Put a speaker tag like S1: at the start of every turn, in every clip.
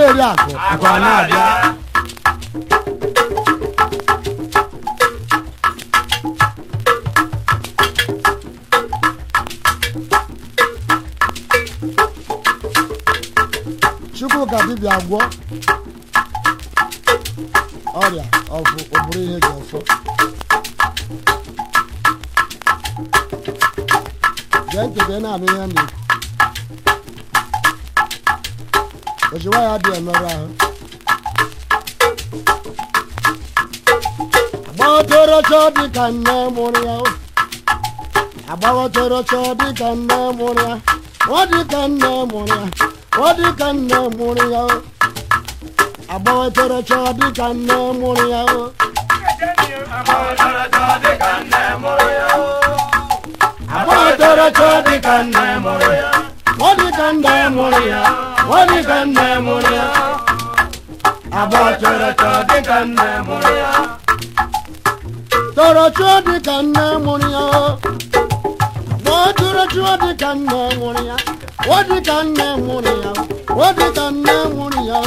S1: eri akụ akụ na-abịa Chukwu ka dibịa agwọ ọrịa ọfụ oburu ihe dị ọfọ gee ntị ka ị na-anụ ihe ndị ojiwa ya dị emerụ ahụ agbawatorocha dịka nne mụrụ ya agbawatorocha dịka nne mụrụ ya ọ dịka nne mụrụ ya ọ dịka nne mụrụ ya agbawatorocha dịka nne mụrụ ya agbawatorocha dịka nne mụrụ ya agbawatorocha dịka nne mụrụ ya ọ dịka nne mụrụ ya ọ dịka nne mụrụ ya agbawatorocha dịka nne mụrụ ya torocha dịka nne mụrụ ya agbawatorocha dịka nne mụrụ ya ọ dịka nne mụrụ ya ọ dịka nne mụrụ ya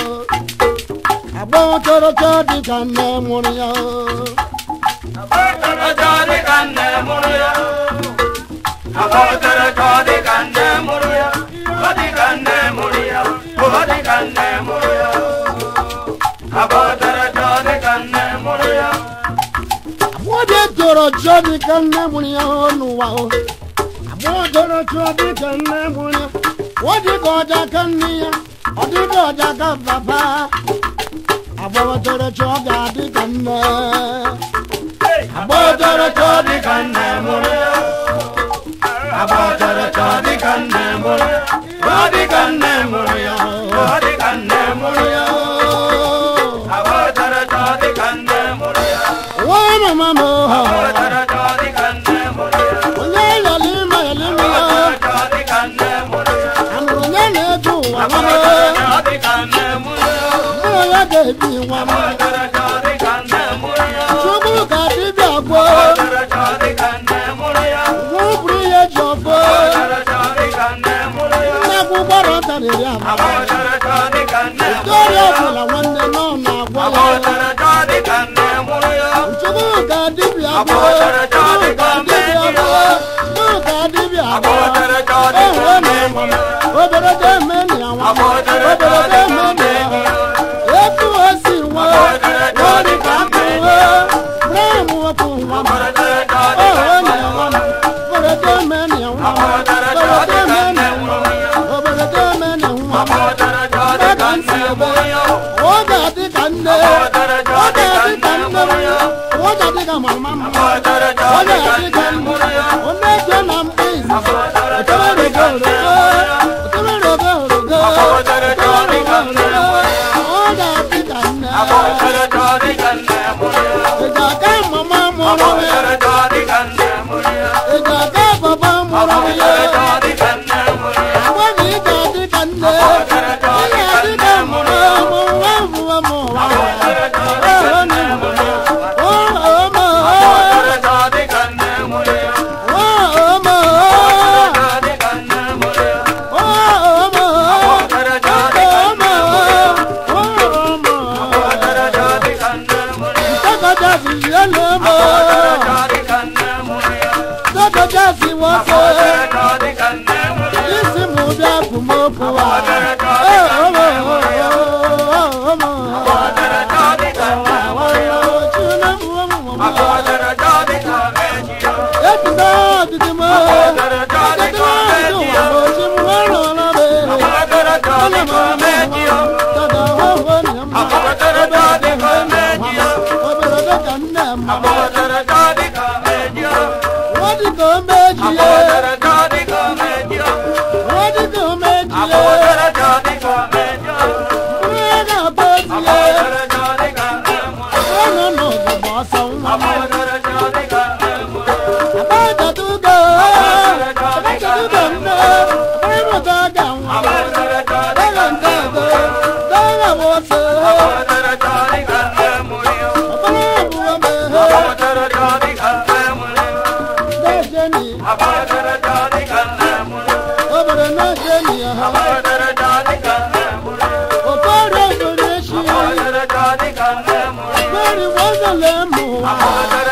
S1: agbawatorocha dịka nne mụrụ ya agbawatorocha dịka nne mụrụ ya agbawatorocha dịka nne mụrụ ya ọ dịka nne mụrụ ya ọ dịka nne mụrụ ya agbawatorocha dịka nne mụrụ ya agbawatorocha dịka nne mụrụ ya n'ụwa agbawatorocha dịka nne mụrụ ya ọ dịka ọja ka nne ya ọ dịka ọja ka papa agbawatorocha ọ ga-adị ka nne agbawatorocha dịka nne mụrụ ya agbawatorocha dịka nne mụrụ ya ọ dịka nne mụrụ ya ọ dịka nne mụrụ ya agbawatorocha dịka nne mụrụ ya nwa mama m agbawatorocha dịka nne mụrụ ya onye yali ma yali ma agbawatorocha dịka nne mụrụ ya amụrụ onye na-eju ụwa agbawatorocha dịka nne mụrụ ya mụrụ ya ga-ebi nwa m agbawatorocha dịka nne mụrụ ya Chukwu ka dibịa gwọ agbawatorocha dịka nne mụrụ ya nwụbụrụ ihe ji ọfọ agbawatorocha dịka nne mụrụ ya akwụkwọ rọtarịrị agbawatorocha dịka nne mụrụ ya ọbụla nwanne nọ na-agwọ ya agbawatorocha dịka nne mụrụ ya Chukwu ka dibịa gwọ agbawatorocha dịka nne mụrụ ya Chukwu ka dibịa gwọ agbawatorocha dịka nne mụrụ ya obere ga-emeni ya nwa obere ga-emeni ya etu o si nwa ọ dịka nkụ brem wepụ nwa onye nwa obere ga-emeni ya nwa obere ga-emeni ya nwa obere ga-emeni ya nwa ka nsị ebe ọ ga-adị ka nne ọ ga-adị ka nne ọ ga-adị ka mama m ọ ga-adị ka nne ọ na-eje na mkpa izizi otemerego orogo otemerego orogo otemerego orogo ọ ga-adị ka nne ị ga-aga mama mụrụ ya ị ga-aga baba mụrụ ya agwa na ị ga-adị ka nne ị ga-adị ka mụrụ nwa mụwa mụwa I'm le mo wa